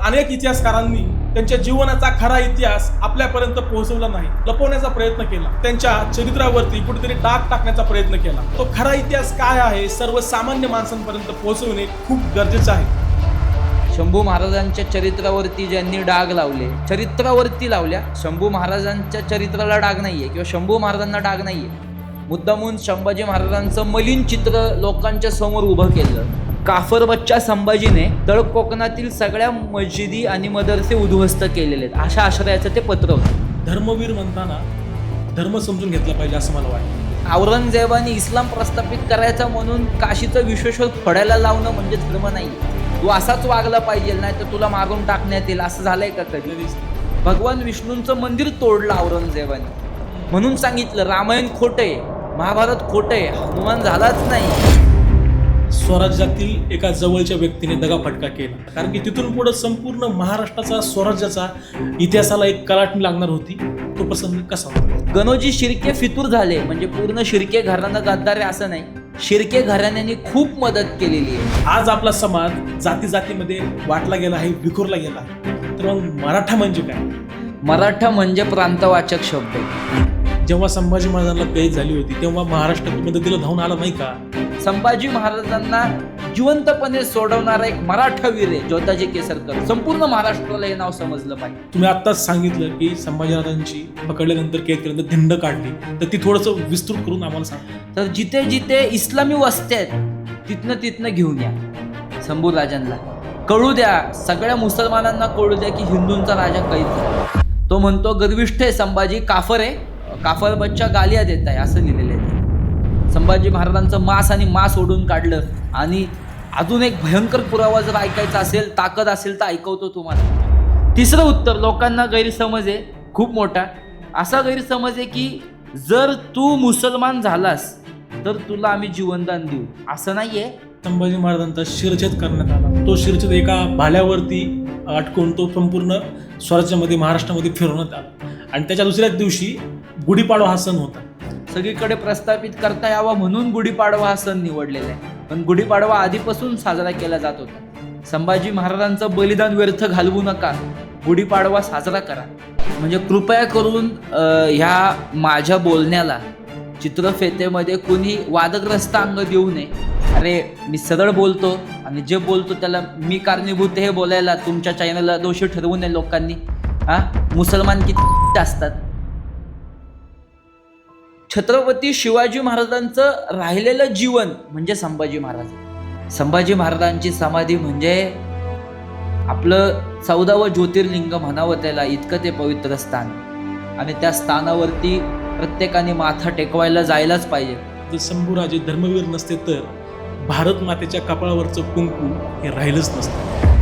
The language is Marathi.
अनेक इतिहासकारांनी त्यांच्या जीवनाचा खरा इतिहास आपल्यापर्यंत पोहोचवला नाही, लपवण्याचा प्रयत्न केला, त्यांच्या चरित्रावरती कुठेतरी डाग टाकण्याचा प्रयत्न केला. तो खरा इतिहास काय आहे सर्वसामान्य माणसांपर्यंत पोहोचवणे खूप गरजेचं आहे. शंभू महाराजांच्या चरित्रावरती ज्यांनी डाग लावले, चरित्रावरती लावल्या, शंभू महाराजांच्या चरित्राला डाग नाहीये किंवा शंभू महाराजांना डाग नाहीये. मुद्दामून संभाजी महाराजांचं मलिन चित्र लोकांच्या समोर उभं केलं. काफर बच्चा संभाजीने तळ कोकणातील सगळ्या मशिदी आणि मदरसे उद्ध्वस्त केलेले आहेत. अशा आश्रयाचं ते पत्र होतं. धर्मवीर म्हणताना धर्म समजून घेतला पाहिजे असं मला वाटतं. औरंगजेबाने इस्लाम प्रस्थापित करायचा म्हणून काशीचं विश्वेश्वर फोडायला लावणं म्हणजे धर्म नाही. तू असाच वागला पाहिजे, नाही तर तुला मारून टाकण्यात येईल, असं झालंय का कधी? भगवान विष्णूंचं मंदिर तोडलं औरंगजेबाने, म्हणून सांगितलं रामायण खोटंय, महाभारत खोटंय, हनुमान झालाच नाही. स्वराज्यातील एका जवळच्या व्यक्तीने दगाफटका केला, कारण की तिथून पुढे संपूर्ण महाराष्ट्राचा स्वराज्याचा इतिहासाला एक कलाटणी लागणार होती. तो प्रसंग कसा होता? गणोजी शिर्के फितूर झाले म्हणजे पूर्ण शिर्के घराणं गद्दार आहे असं नाही. शिर्के घराण्याने खूप मदत केलेली आहे. आज आपला समाज जाती जातीमध्ये वाटला गेला आहे, विखुरला गेला आहे. तर मग मराठा म्हणजे काय? मराठा म्हणजे प्रांतवाचक शब्द आहे. जेव्हा संभाजी महाराजांना कैद झाली होती तेव्हा महाराष्ट्र मदतीला धावून आला नाही का? संभाजी महाराजांना जिवंतपणे सोडवणारा एक मराठा वीर आहे ज्योताजी केसरकर. संपूर्ण महाराष्ट्राला हे नाव समजलं पाहिजे. तुम्ही आत्ताच सांगितलं की संभाजी महाराजांची पकडल्यानंतर कैद केल्यानंतर धिंड काढली, तर ती थोडंसं विस्तृत करून आम्हाला सांग. तर जिथे जिथे इस्लामी वस्त्या आहेत तिथनं घेऊन या. शंभू राजांना कळू द्या, सगळ्या मुसलमानांना कळू द्या की हिंदूंचा राजा कैद झाला. तो म्हणतो गर्विष्ठ आहे संभाजी, काफर आहे, काफर बच्चा गालिया देत आहे, असं लिहिलेलं आहे. संभाजी महाराजांचं मांस ओढून काढलं. आणि अजून एक भयंकर पुरावा जर ऐकायचा असेल, ताकद असेल तर ऐकवतो तुम्हाला. तिसरं उत्तर, लोकांना गैरसमज आहे खूप मोठा. असा गैरसमज आहे की जर तू मुसलमान झालास तर तुला आम्ही जीवनदान देऊ, असं नाहीये. संभाजी महाराजांचा शिरछेद करण्यात आला. तो शिरछेद एका भाल्यावरती अटकून तो संपूर्ण स्वराज्यामध्ये महाराष्ट्रामध्ये फिरवण्यात आला. आणि त्याच्या दुसऱ्याच दिवशी गुढीपाडवा हा सण होता. सगळीकडे प्रस्थापित करता यावा म्हणून गुढीपाडवा हा सण निवडलेला आहे. पण गुढीपाडवा आधीपासून साजरा केला जात होता. संभाजी महाराजांचं बलिदान व्यर्थ घालवू नका, गुढीपाडवा साजरा करा. म्हणजे कृपया करून ह्या माझ्या बोलण्याला चित्रफेतेमध्ये कोणी वादग्रस्त अंग देऊ नये. अरे मी सरळ बोलतो आणि जे बोलतो त्याला मी कारणीभूत हे बोलायला तुमच्या चॅनलला दोषी ठरवू नये लोकांनी. मुसलमान किती असतात. छत्रपती शिवाजी महाराजांचं राहिलेलं जीवन म्हणजे संभाजी महाराज. संभाजी महाराजांची समाधी म्हणजे आपलं 14वं ज्योतिर्लिंग म्हणावं त्याला, इतकं ते पवित्र स्थान. आणि त्या स्थानावरती प्रत्येकाने माथा टेकवायला जायलाच पाहिजे. जर शंभूराजे धर्मवीर नसते तर भारत मातेच्या कपाळावरचं कुंकू हे राहिलंच नसतं.